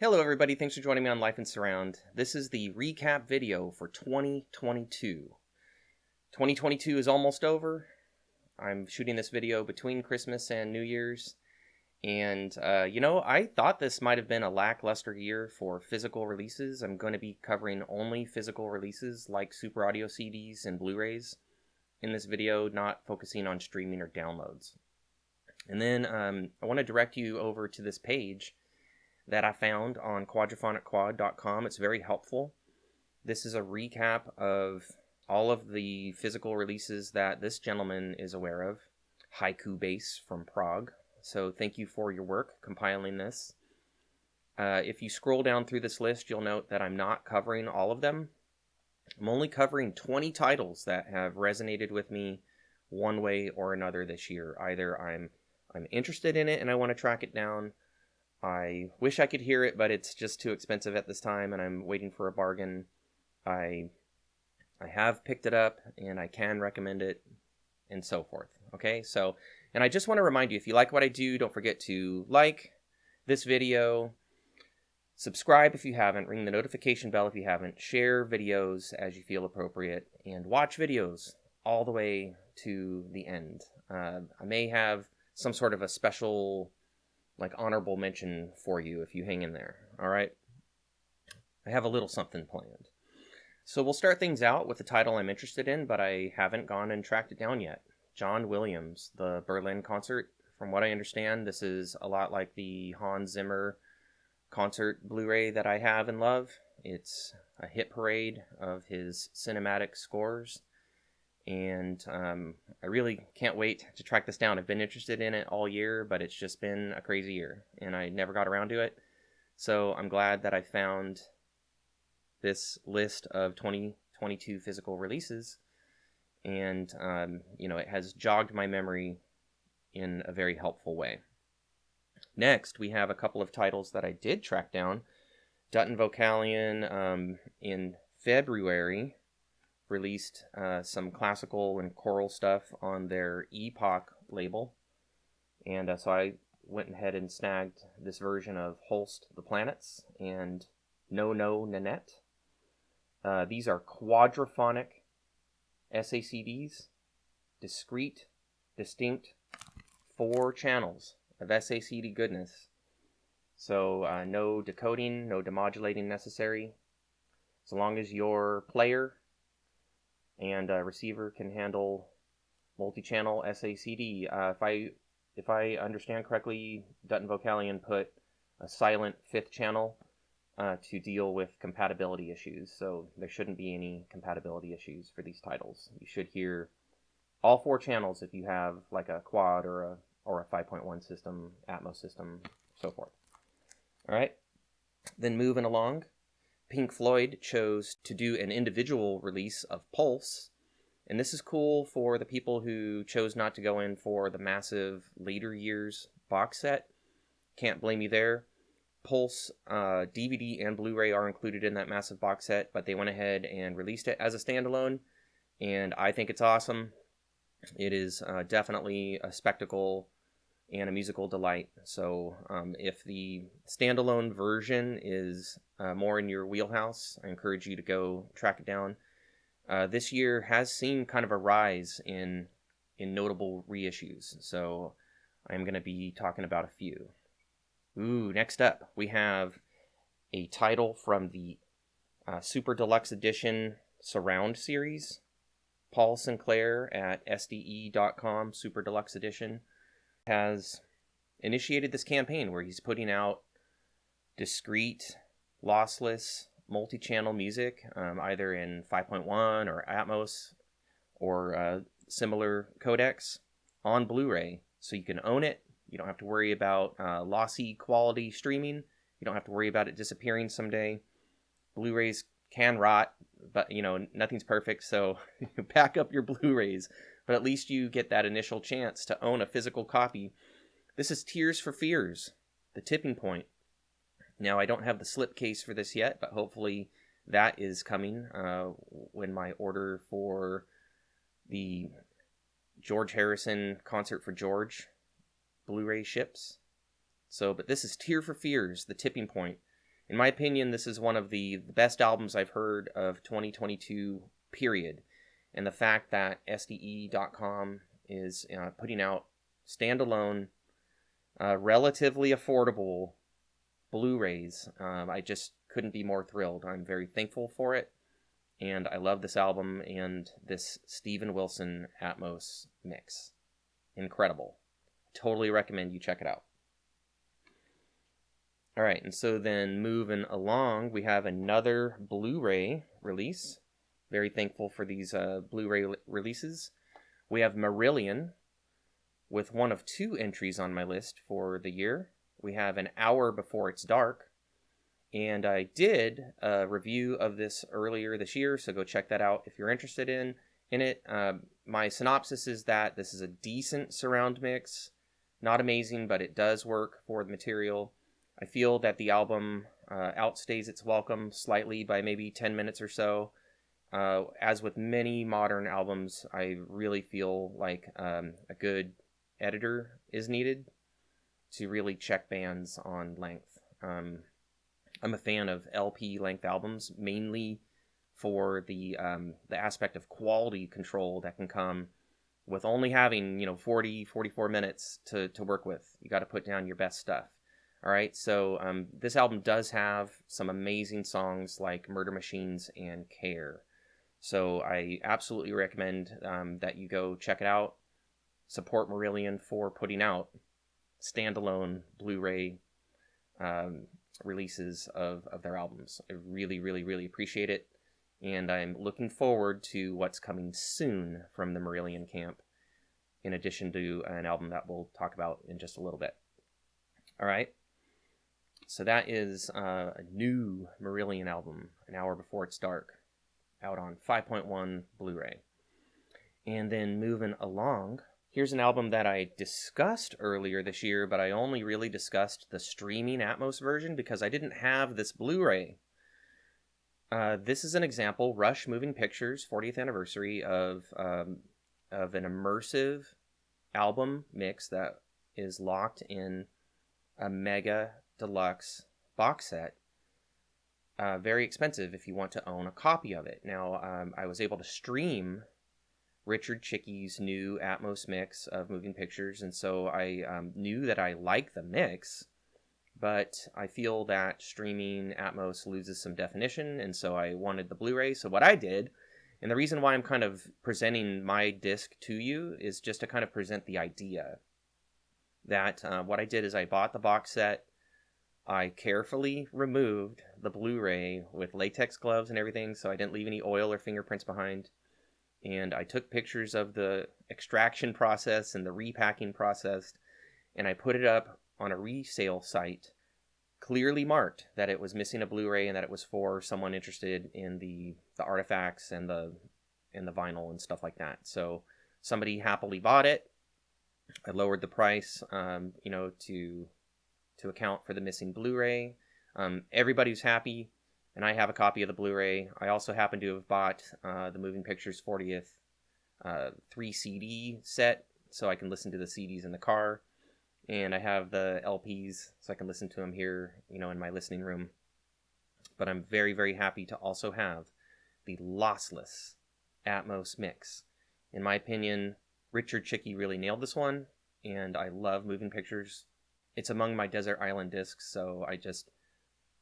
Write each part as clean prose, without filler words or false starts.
Hello everybody, thanks for joining me on Life and Surround. This is the recap video for 2022. 2022 is almost over. I'm shooting this video between Christmas and New Year's. And, I thought this might have been a lackluster year for physical releases. I'm going to be covering only physical releases like Super Audio CDs and Blu-rays in this video, not focusing on streaming or downloads. And then I want to direct you over to this page that I found on Quadraphonicquad.com. It's very helpful. This is a recap of all of the physical releases that this gentleman is aware of. Haiku Bass from Prague. So thank you for your work compiling this. If you scroll down through this list, you'll note that I'm not covering all of them. I'm only covering 20 titles that have resonated with me one way or another this year. Either I'm interested in it and I want to track it down. I wish I could hear it, but it's just too expensive at this time, and I'm waiting for a bargain. I have picked it up, and I can recommend it, and so forth. Okay, so, and I just want to remind you, if you like what I do, don't forget to like this video, subscribe if you haven't, ring the notification bell if you haven't, share videos as you feel appropriate, and watch videos all the way to the end. I may have some sort of a special honorable mention for you if you hang in there. All right, I have a little something planned. So we'll start things out with the title I'm interested in, but I haven't gone and tracked it down yet. John Williams, the Berlin concert. From what I understand, this is a lot like the Hans Zimmer concert Blu-ray that I have and love. It's a hit parade of his cinematic scores. And I really can't wait to track this down. I've been interested in it all year, but it's just been a crazy year, and I never got around to it. So I'm glad that I found this list of 2022 physical releases, and it has jogged my memory in a very helpful way. Next, we have a couple of titles that I did track down. Dutton Vocalion in February released some classical and choral stuff on their Epoch label. And so I went ahead and snagged this version of Holst the Planets and No No Nanette. These are quadraphonic SACDs, discrete, distinct, 4 channels of SACD goodness. So no decoding, no demodulating necessary. As long as your player and receiver can handle multi-channel SACD. If I understand correctly, Dutton Vocalion put a silent 5th channel to deal with compatibility issues, so there shouldn't be any compatibility issues for these titles. You should hear all 4 channels if you have like a quad or a 5.1 system, atmos system, so forth. All right, then moving along. Pink Floyd chose to do an individual release of Pulse, and this is cool for the people who chose not to go in for the massive later years box set. Can't blame you there. Pulse DVD and Blu-ray are included in that massive box set, but they went ahead and released it as a standalone, and I think it's awesome. It is definitely a spectacle and a musical delight. So if the standalone version is more in your wheelhouse, I encourage you to go track it down. This year has seen kind of a rise in notable reissues, so I'm going to be talking about a few. Next up, we have a title from the Super Deluxe Edition Surround series. Paul Sinclair at SDE.com, Super Deluxe Edition, has initiated this campaign where he's putting out discrete, lossless, multi-channel music, either in 5.1 or Atmos or similar codecs on Blu-ray, so you can own it. You don't have to worry about lossy quality streaming. You don't have to worry about it disappearing someday. Blu-rays can rot, but nothing's perfect, so pack up your Blu-rays. But at least you get that initial chance to own a physical copy. This is Tears for Fears, The Tipping Point. Now, I don't have the slipcase for this yet, but hopefully that is coming when my order for the George Harrison Concert for George Blu-ray ships. So, but this is Tears for Fears, The Tipping Point. In my opinion, this is one of the best albums I've heard of 2022, period. And the fact that SDE.com is putting out standalone, relatively affordable Blu-rays, I just couldn't be more thrilled. I'm very thankful for it, and I love this album and this Steven Wilson Atmos mix. Incredible. Totally recommend you check it out. Alright, and so then moving along, we have another Blu-ray release. Very thankful for these Blu-ray releases. We have Marillion, with one of 2 entries on my list for the year. We have An Hour Before It's Dark, and I did a review of this earlier this year, so go check that out if you're interested in it. My synopsis is that this is a decent surround mix. Not amazing, but it does work for the material. I feel that the album outstays its welcome slightly by maybe 10 minutes or so. As with many modern albums, I really feel like a good editor is needed to really check bands on length. I'm a fan of LP length albums, mainly for the aspect of quality control that can come with only having 44 minutes to work with. You got to put down your best stuff. All right, so this album does have some amazing songs like Murder Machines and Care. So I absolutely recommend that you go check it out. Support Marillion for putting out standalone Blu-ray releases of their albums. I really, really, really appreciate it. And I'm looking forward to what's coming soon from the Marillion camp, in addition to an album that we'll talk about in just a little bit. All right. So that is a new Marillion album, An Hour Before It's Dark, out on 5.1 Blu-ray. And then moving along, here's an album that I discussed earlier this year, but I only really discussed the streaming Atmos version because I didn't have this Blu-ray. This is an example, Rush Moving Pictures 40th anniversary of an immersive album mix that is locked in a mega deluxe box set. Very expensive if you want to own a copy of it. Now, I was able to stream Richard Chicke's new Atmos mix of Moving Pictures, and so I knew that I like the mix, but I feel that streaming Atmos loses some definition, and so I wanted the Blu-ray. So what I did, and the reason why I'm kind of presenting my disc to you, is just to kind of present the idea that what I did is I bought the box set. I carefully removed the Blu-ray with latex gloves and everything, so I didn't leave any oil or fingerprints behind. And I took pictures of the extraction process and the repacking process, and I put it up on a resale site, clearly marked that it was missing a Blu-ray and that it was for someone interested in the artifacts and the vinyl and stuff like that. So somebody happily bought it. I lowered the price, to account for the missing Blu-ray. Everybody's happy, and I have a copy of the Blu-ray. I also happen to have bought the Moving Pictures 40th 3 CD set, so I can listen to the CDs in the car, and I have the LPs, so I can listen to them here, in my listening room. But I'm very, very happy to also have the lossless Atmos mix. In my opinion, Richard Chicke really nailed this one, and I love Moving Pictures. It's among my Desert Island discs, so I just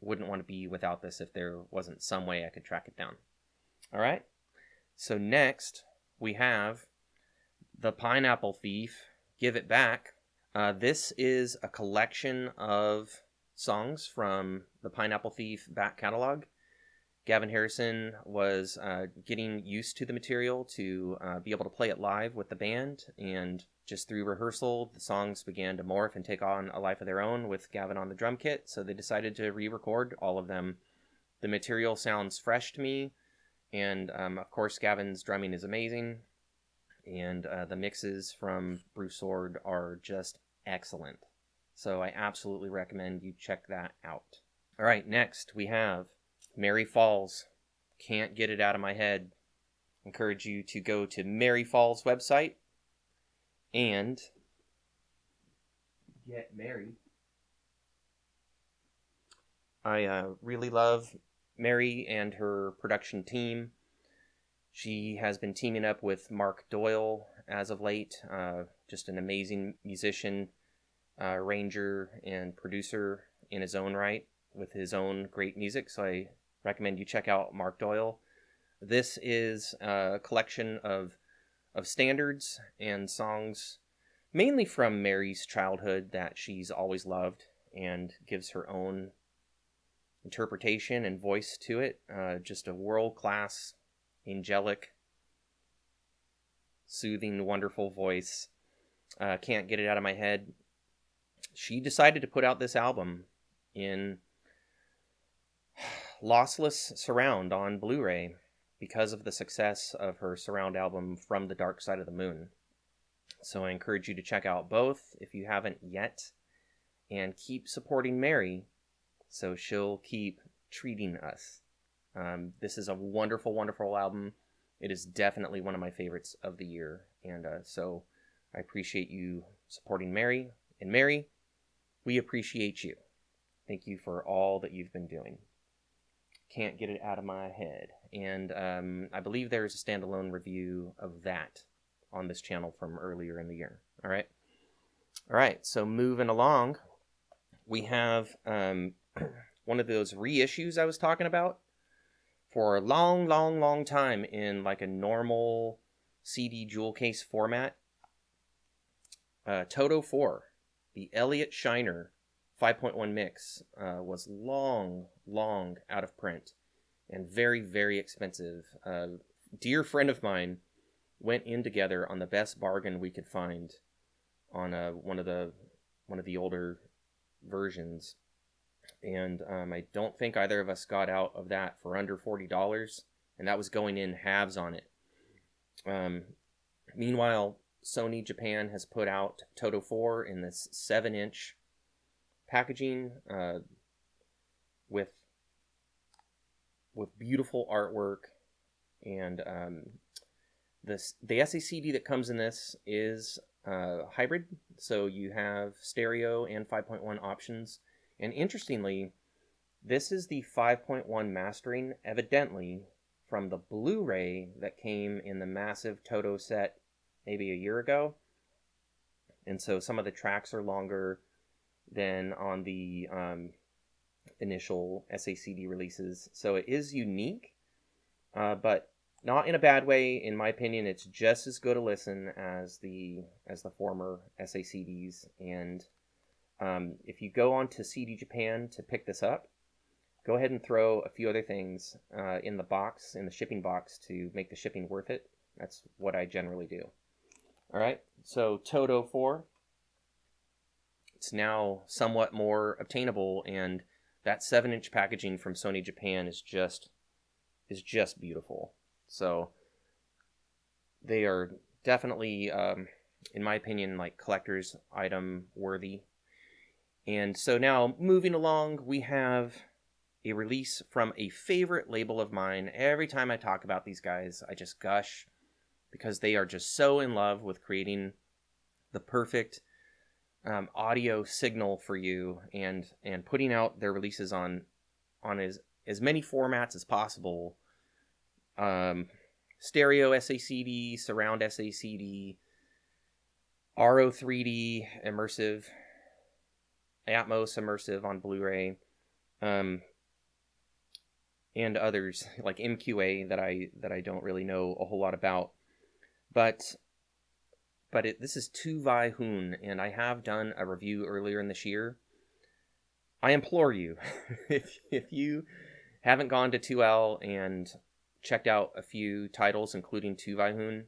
wouldn't want to be without this if there wasn't some way I could track it down. All right, so next we have The Pineapple Thief, Give It Back. This is a collection of songs from the Pineapple Thief back catalog. Gavin Harrison was getting used to the material to be able to play it live with the band, and just through rehearsal, the songs began to morph and take on a life of their own with Gavin on the drum kit, so they decided to re-record all of them. The material sounds fresh to me, and of course Gavin's drumming is amazing, and the mixes from Broussard are just excellent. So I absolutely recommend you check that out. All right, next we have Mary Fall's, Can't Get It Out of My Head. Encourage you to go to Mary Fall's website and get Mary I really love Mary and her production team. She has been teaming up with Mark Doyle as of late, just an amazing musician, arranger, and producer in his own right with his own great music, so I recommend you check out Mark Doyle. This is a collection of standards and songs, mainly from Mary's childhood that she's always loved, and gives her own interpretation and voice to it. Just a world-class, angelic, soothing, wonderful voice. Can't get it out of my head. She decided to put out this album in lossless surround on Blu-ray because of the success of her surround album From the Dark Side of the Moon. So I encourage you to check out both if you haven't yet, and keep supporting Mary so she'll keep treating us. This is a wonderful, wonderful album. It is definitely one of my favorites of the year, and so I appreciate you supporting Mary. And Mary, we appreciate you. Thank you for all that you've been doing. Can't get it out of my head. And I believe there's a standalone review of that on this channel from earlier in the year. All right, so moving along, we have one of those reissues I was talking about. For a long, long, long time in like a normal CD jewel case format, Toto IV, the Elliott Shiner 5.1 mix, was long out of print and very, very expensive. A dear friend of mine went in together on the best bargain we could find on one of the older versions, and I don't think either of us got out of that for under $40, and that was going in halves on it. Meanwhile, Sony Japan has put out Toto IV in this 7-inch packaging with beautiful artwork, and the SACD that comes in this is hybrid, so you have stereo and 5.1 options. And interestingly, this is the 5.1 mastering, evidently, from the Blu-ray that came in the massive Toto set maybe a year ago. And so some of the tracks are longer than on the initial SACD releases. So it is unique, but not in a bad way. In my opinion, it's just as good a listen as the former SACDs. And if you go on to CD Japan to pick this up, go ahead and throw a few other things in the shipping box to make the shipping worth it. That's what I generally do. All right, so Toto IV, it's now somewhat more obtainable, and that 7-inch packaging from Sony Japan is just beautiful. So they are definitely, in my opinion, like collector's item worthy. And so now, moving along, we have a release from a favorite label of mine. Every time I talk about these guys, I just gush, because they are just so in love with creating the perfect audio signal for you, and putting out their releases on as many formats as possible. Stereo SACD, surround SACD, RO3D, immersive, atmos immersive on Blu-ray, and others like MQA that I don't really know a whole lot about. But this is TUVAYHUN, and I have done a review earlier in this year. I implore you, if you haven't gone to Tull and checked out a few titles, including TUVAYHUN,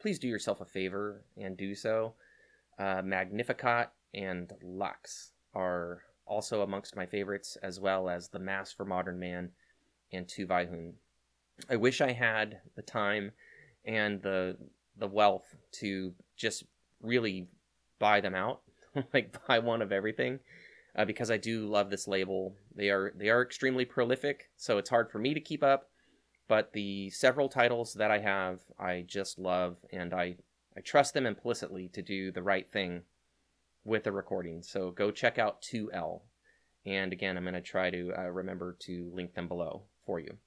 please do yourself a favor and do so. Magnificat and Lux are also amongst my favorites, as well as The Mass for Modern Man and TUVAYHUN. I wish I had the time and the wealth to just really buy them out, like buy one of everything, because I do love this label. They are extremely prolific, so it's hard for me to keep up, but the several titles that I have, I just love, and I trust them implicitly to do the right thing with the recording. So go check out 2L. And again, I'm going to try to remember to link them below for you.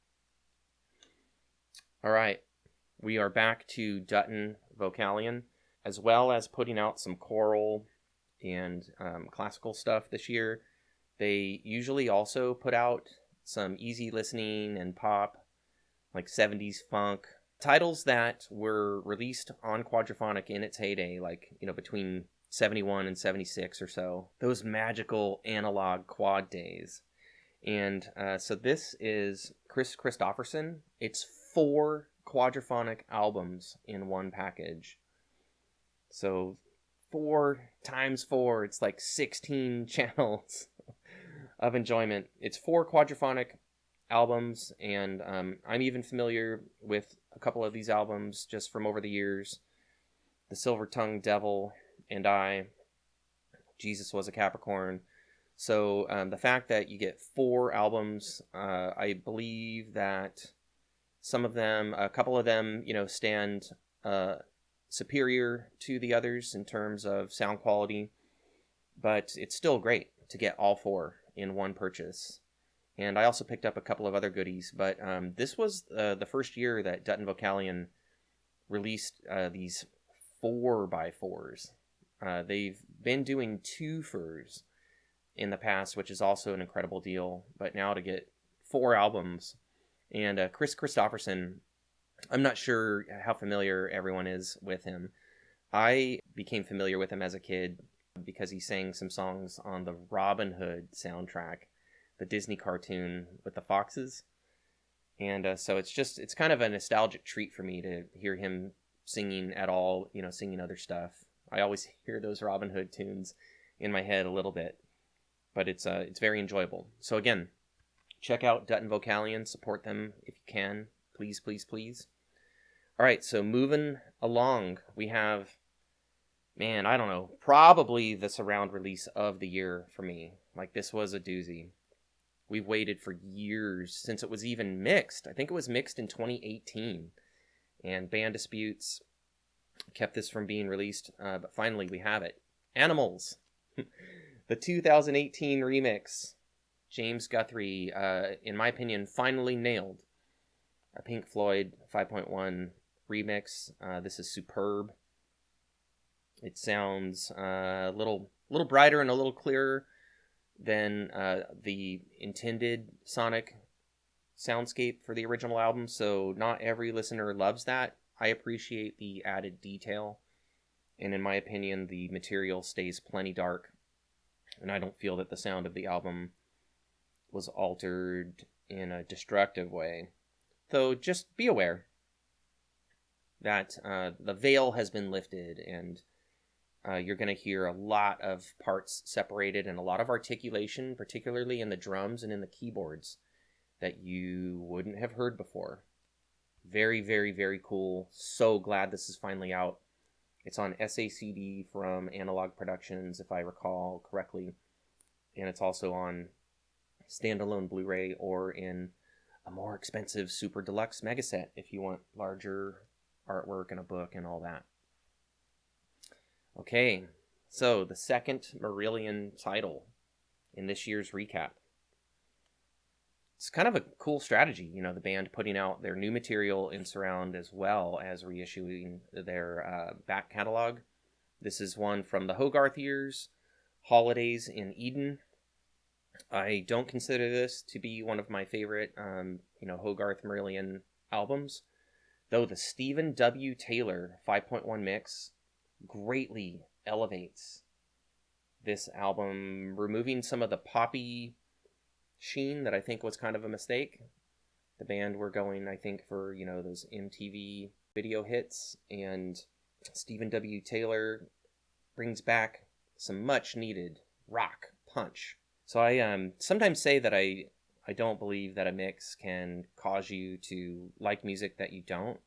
All right, we are back to Dutton Vocalion, as well as putting out some choral and classical stuff this year. They usually also put out some easy listening and pop, like 70s funk, titles that were released on Quadraphonic in its heyday, like, between 71 and 76 or so. Those magical analog quad days. And so this is Kristofferson. It's 4 quadraphonic albums in one package. So 4 times 4, it's like 16 channels of enjoyment. It's 4 quadraphonic albums, and I'm even familiar with a couple of these albums just from over the years. The Silver-Tongued Devil and I, Jesus Was a Capricorn. So the fact that you get 4 albums, I believe that some of them, a couple of them, stand superior to the others in terms of sound quality, but it's still great to get all 4 in one purchase. And I also picked up a couple of other goodies, but this was the first year that Dutton Vocalion released these 4x4s. They've been doing 2-fers in the past, which is also an incredible deal, but now to get 4 albums. And Kristofferson, I'm not sure how familiar everyone is with him. I became familiar with him as a kid because he sang some songs on the Robin Hood soundtrack, the Disney cartoon with the foxes. And so it's kind of a nostalgic treat for me to hear him singing at all, singing other stuff. I always hear those Robin Hood tunes in my head a little bit, but it's very enjoyable. So again, check out Dutton Vocalion, support them if you can, please, please, please. All right, so moving along, we have, I don't know, probably the surround release of the year for me. Like, this was a doozy. We've waited for years since it was even mixed. I think it was mixed in 2018, and band disputes kept this from being released, but finally we have it. Animals, the 2018 remix. James Guthrie, in my opinion, finally nailed a Pink Floyd 5.1 remix. This is superb. It sounds a little brighter and a little clearer than the intended sonic soundscape for the original album, so not every listener loves that. I appreciate the added detail, and in my opinion, the material stays plenty dark, and I don't feel that the sound of the album was altered in a destructive way. Though, just be aware that the veil has been lifted, and you're going to hear a lot of parts separated and a lot of articulation, particularly in the drums and in the keyboards, that you wouldn't have heard before. Very, very, very cool. So glad this is finally out. It's on SACD from Analog Productions, if I recall correctly. And it's also on standalone Blu-ray or in a more expensive super deluxe mega set if you want larger artwork and a book and all that. Okay, so the second Marillion title in this year's recap. It's kind of a cool strategy, the band putting out their new material in surround as well as reissuing their back catalog. This is one from the Hogarth years, Holidays in Eden. I don't consider this to be one of my favorite, Hogarth Marillion albums, though the Stephen W. Taylor 5.1 mix greatly elevates this album, removing some of the poppy sheen that I think was kind of a mistake. The band were going, I think, for, those MTV video hits, and Stephen W. Taylor brings back some much needed rock punch. So I sometimes say that I don't believe that a mix can cause you to like music that you don't.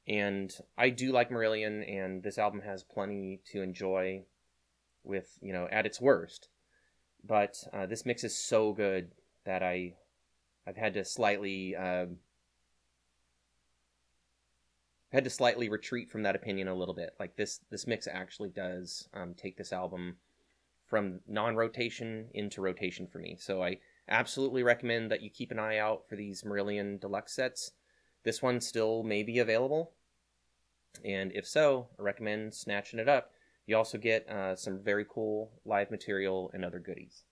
And I do like Marillion, and this album has plenty to enjoy with, at its worst. But this mix is so good that I've had to slightly retreat from that opinion a little bit. Like this mix actually does take this album from non-rotation into rotation for me. So I absolutely recommend that you keep an eye out for these Marillion deluxe sets. This one still may be available, and if so, I recommend snatching it up. You also get some very cool live material and other goodies.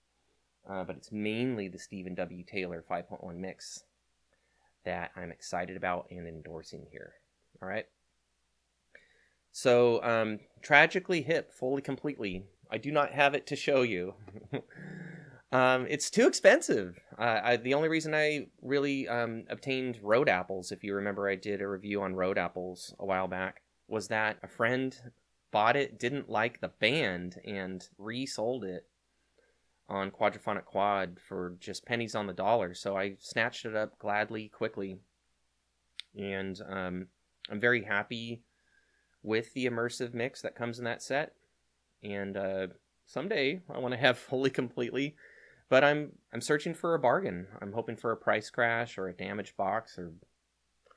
But it's mainly the Stephen W. Taylor 5.1 mix that I'm excited about and endorsing here. All right. So, Tragically Hip, fully completely. I do not have it to show you. It's too expensive. The only reason I really obtained Road Apples, if you remember I did a review on Road Apples a while back, was that a friend bought it, didn't like the band, and resold it on Quadraphonicquad for just pennies on the dollar. So I snatched it up gladly, quickly. And I'm very happy with the immersive mix that comes in that set. And someday I want to have fully completely, but I'm searching for a bargain. I'm hoping for a price crash or a damaged box or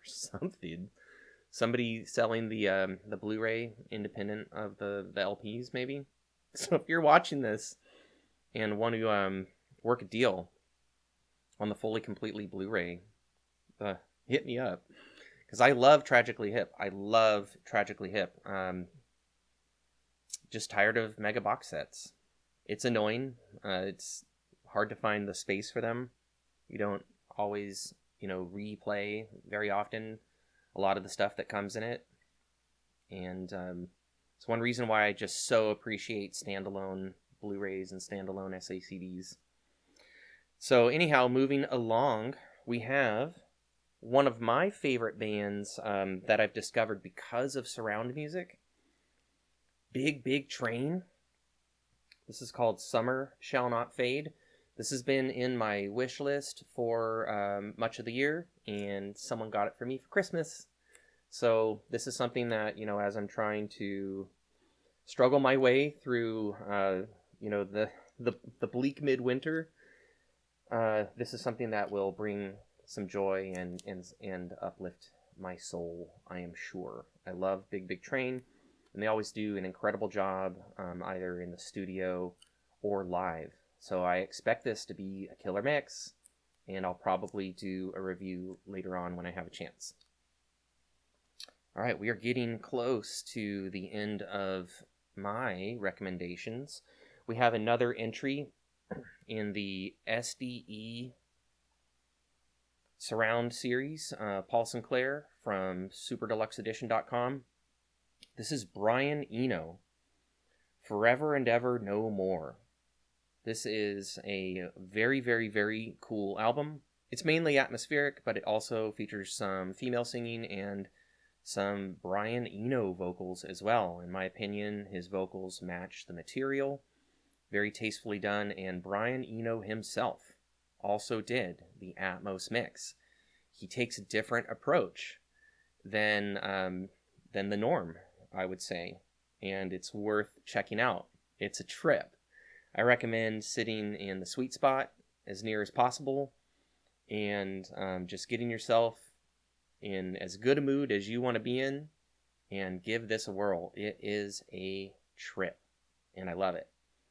something. Somebody selling the Blu-ray independent of the LPs, maybe. So if you're watching this and want to work a deal on the fully completely Blu-ray, hit me up. Because I love Tragically Hip. I love Tragically Hip. Just tired of mega box sets. It's annoying. It's hard to find the space for them. You don't always, replay very often a lot of the stuff that comes in it. And it's one reason why I just so appreciate standalone Blu-rays and standalone SACDs. So anyhow, moving along, we have one of my favorite bands that I've discovered because of surround music. Big Train. This is called Summer Shall Not Fade. This has been in my wish list for much of the year, and someone got it for me for Christmas. So this is something that, as I'm trying to struggle my way through, the bleak midwinter, this is something that will bring some joy and uplift my soul, I am sure. I love Big Train, and they always do an incredible job, either in the studio or live. So I expect this to be a killer mix, and I'll probably do a review later on when I have a chance. All right, we are getting close to the end of my recommendations. We have another entry in the SDE Surround series, Paul Sinclair from SuperDeluxeEdition.com. This is Brian Eno, Forever and Ever No More. This is a very, very, very cool album. It's mainly atmospheric, but it also features some female singing and some Brian Eno vocals as well. In my opinion, his vocals match the material. Very tastefully done, and Brian Eno himself also did the Atmos mix. He takes a different approach than the norm, I would say, and it's worth checking out. It's a trip. I recommend sitting in the sweet spot as near as possible and just getting yourself in as good a mood as you want to be in and give this a whirl. It is a trip, and I love it.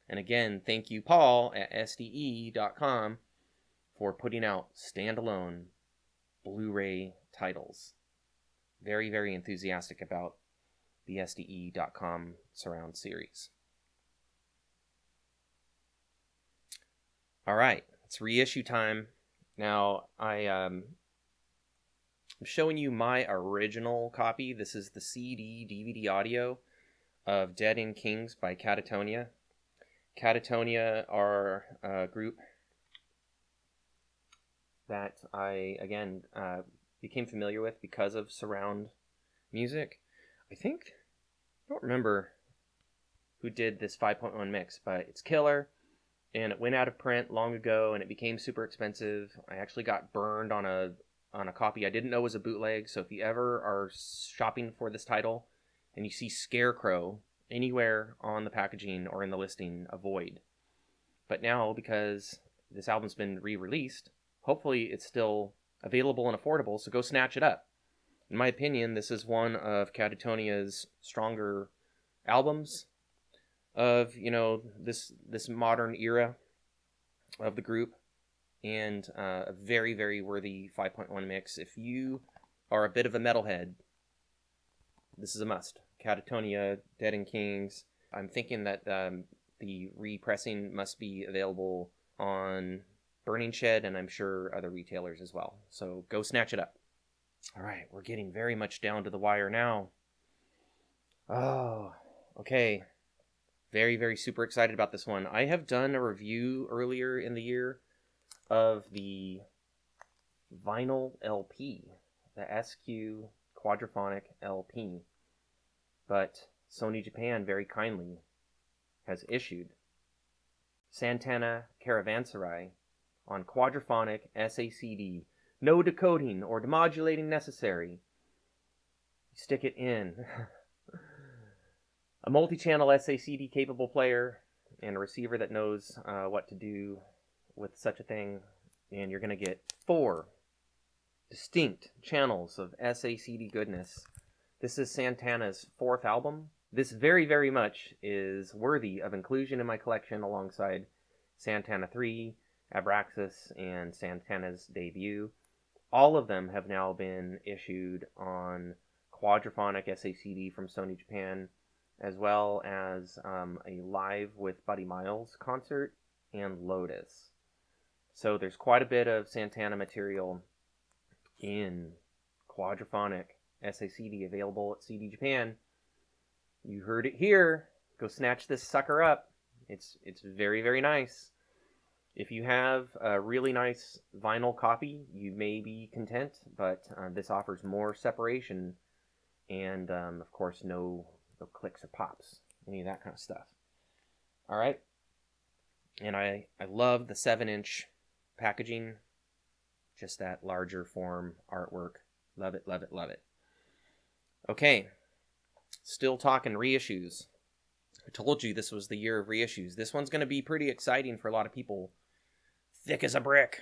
And again, thank you, Paul, at SDE.com for putting out standalone Blu-ray titles. Very, very enthusiastic about the SDE.com surround series. All right, it's reissue time. Now, I'm showing you my original copy. This is the CD DVD audio of Dead End Kings by Catatonia. Catatonia are a group that I, again, became familiar with because of surround music. I don't remember who did this 5.1 mix, but it's killer, and it went out of print long ago, and it became super expensive. I actually got burned on a copy I didn't know was a bootleg, so if you ever are shopping for this title and you see Scarecrow anywhere on the packaging or in the listing, avoid. But now, because this album's been re-released, hopefully it's still available and affordable, so go snatch it up. In my opinion, this is one of Catatonia's stronger albums. of, you know, this modern era of the group, and a very, very worthy 5.1 mix. If you are a bit of a metalhead, this is a must. Catatonia, Dead and Kings. I'm thinking that the repressing must be available on Burning Shed, and I'm sure other retailers as well. So go snatch it up. All right, we're getting very much down to the wire now. Oh, okay. Very, very super excited about this one. I have done a review earlier in the year of the vinyl LP, the SQ Quadraphonic LP. But Sony Japan very kindly has issued Santana Caravanserai on Quadraphonic SACD. No decoding or demodulating necessary. Stick it in. A multi-channel SACD capable player and a receiver that knows what to do with such a thing. And you're going to get 4 distinct channels of SACD goodness. This is Santana's 4th album. This very, very much is worthy of inclusion in my collection alongside Santana 3, Abraxas, and Santana's debut. All of them have now been issued on Quadraphonic SACD from Sony Japan, as well as a Live with Buddy Miles concert and Lotus. So there's quite a bit of Santana material in Quadraphonic SACD available at CD Japan. You heard it here. Go snatch this sucker up. It's very, very nice. If you have a really nice vinyl copy, you may be content, but this offers more separation and, of course, no clicks or pops, any of that kind of stuff. All right. And I love the 7-inch packaging, just that larger form artwork. Love it, love it, love it. Okay. Still talking reissues. I told you this was the year of reissues. This one's going to be pretty exciting for a lot of people. Thick as a Brick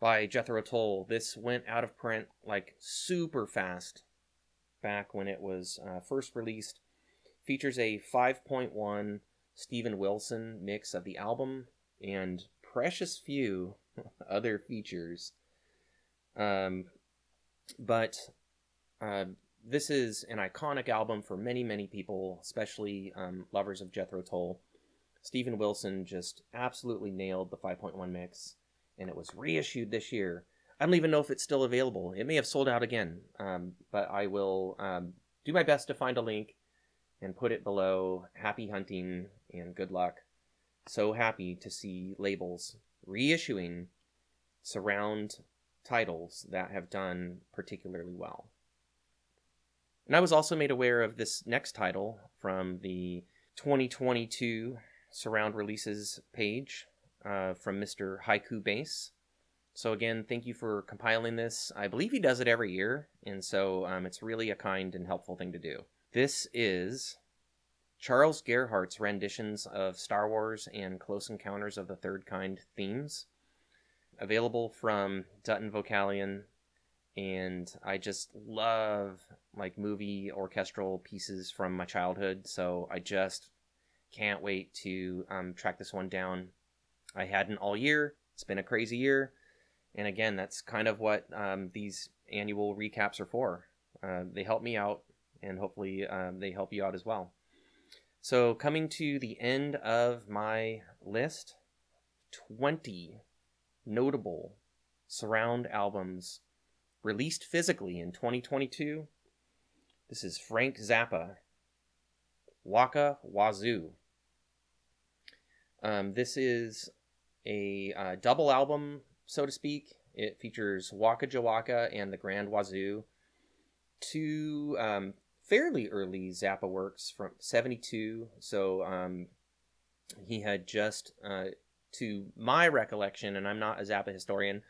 by Jethro Tull. This went out of print like super fast back when it was first released. Features a 5.1 Steven Wilson mix of the album and precious few other features. But this is an iconic album for many, many people, especially lovers of Jethro Tull. Steven Wilson just absolutely nailed the 5.1 mix, and it was reissued this year. I don't even know if it's still available. It may have sold out again, but I will do my best to find a link and put it below. Happy hunting and good luck. So happy to see labels reissuing surround titles that have done particularly well. And I was also made aware of this next title from the 2022 surround releases page from Mr. Haiku Bass. So again, thank you for compiling this. I believe he does it every year, and so it's really a kind and helpful thing to do. This is Charles Gerhardt's renditions of Star Wars and Close Encounters of the Third Kind themes, available from Dutton Vocalion, and I just love like movie orchestral pieces from my childhood, so I just can't wait to track this one down. I hadn't all year. It's been a crazy year. And again, that's kind of what these annual recaps are for. They help me out, and hopefully they help you out as well. So coming to the end of my list, 20 notable surround albums released physically in 2022. This is Frank Zappa, Waka, Wazoo. This is a double album, so to speak. It features Waka Jawaka and the Grand Wazoo, 2 fairly early Zappa works from 72. So he had just, to my recollection, and I'm not a Zappa historian,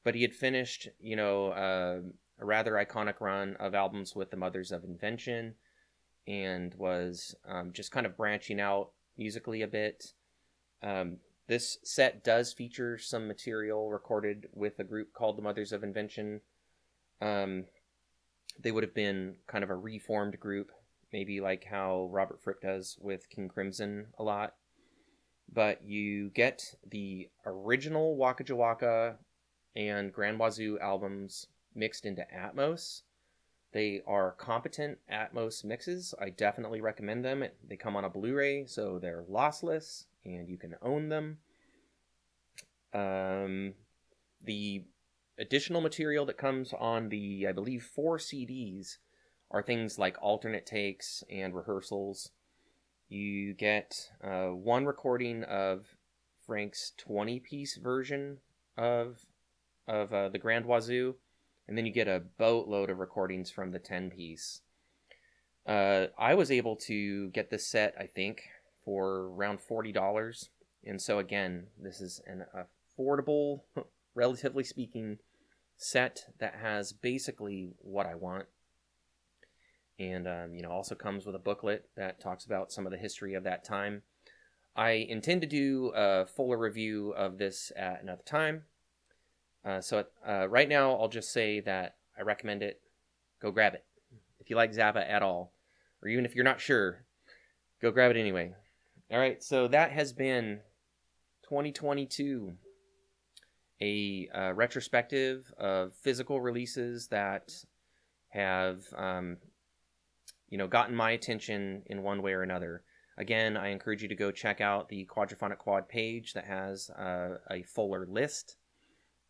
but he had finished, a rather iconic run of albums with the Mothers of Invention, and was just kind of branching out musically a bit. This set does feature some material recorded with a group called the Mothers of Invention. They would have been kind of a reformed group maybe like how Robert Fripp does with King Crimson a lot. But you get the original Waka Waka and Grand Wazoo albums mixed into Atmos. They are competent Atmos mixes. I definitely recommend them. They come on a Blu-ray, so they're lossless, and you can own them. The additional material that comes on the, I believe, 4 CDs are things like alternate takes and rehearsals. You get one recording of Frank's 20-piece version of the Grand Wazoo, and then you get a boatload of recordings from the 10-piece. I was able to get this set, I think, for around $40. And so again, this is an affordable, relatively speaking, set that has basically what I want. And, also comes with a booklet that talks about some of the history of that time. I intend to do a fuller review of this at another time. So right now, I'll just say that I recommend it. Go grab it. If you like Zappa at all, or even if you're not sure, go grab it anyway. All right, so that has been 2022, a retrospective of physical releases that have, gotten my attention in one way or another. Again, I encourage you to go check out the Quadraphonicquad page that has a fuller list.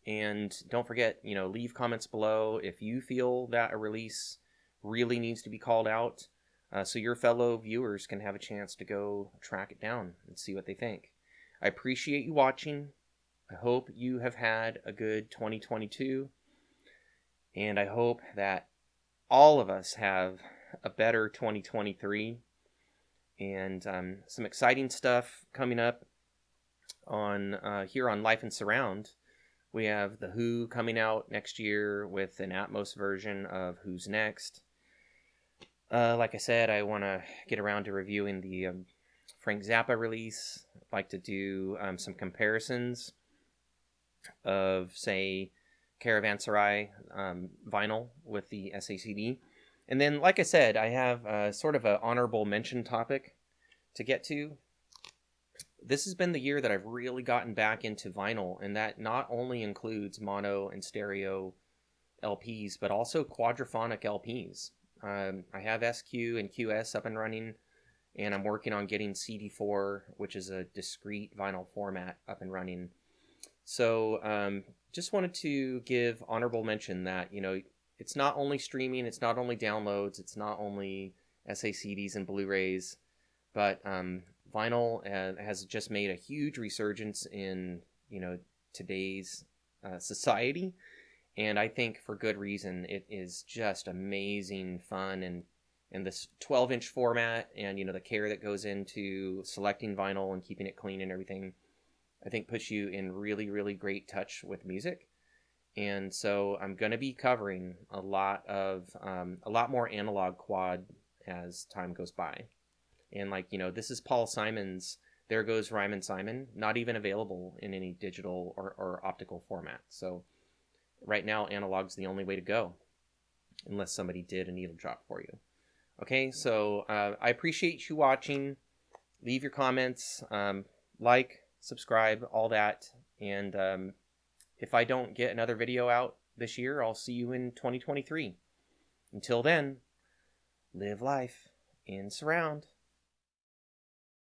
And don't forget, leave comments below if you feel that a release really needs to be called out, so your fellow viewers can have a chance to go track it down and see what they think. I appreciate you watching. I hope you have had a good 2022. And I hope that all of us have a better 2023. And some exciting stuff coming up on here on Life and Surround. We have The Who coming out next year with an Atmos version of Who's Next. Like I said, I want to get around to reviewing the Frank Zappa release. I'd like to do some comparisons of, say, Caravanserai vinyl with the SACD. And then, like I said, I have sort of an honorable mention topic to get to. This has been the year that I've really gotten back into vinyl, and that not only includes mono and stereo LPs, but also quadraphonic LPs. I have SQ and QS up and running, and I'm working on getting CD4, which is a discrete vinyl format, up and running. So just wanted to give honorable mention that, it's not only streaming, it's not only downloads, it's not only SACDs and Blu-rays, but vinyl has just made a huge resurgence in, today's society. And I think for good reason. It is just amazing fun, and this 12-inch format and, the care that goes into selecting vinyl and keeping it clean and everything, I think puts you in really, really great touch with music. And so I'm going to be covering a lot more analog quad as time goes by. And this is Paul Simon's There Goes Ryman Simon, not even available in any digital or optical format. So right now, analog's the only way to go, unless somebody did a needle drop for you. Okay, so I appreciate you watching. Leave your comments, like, subscribe, all that. And if I don't get another video out this year, I'll see you in 2023. Until then, live life in surround.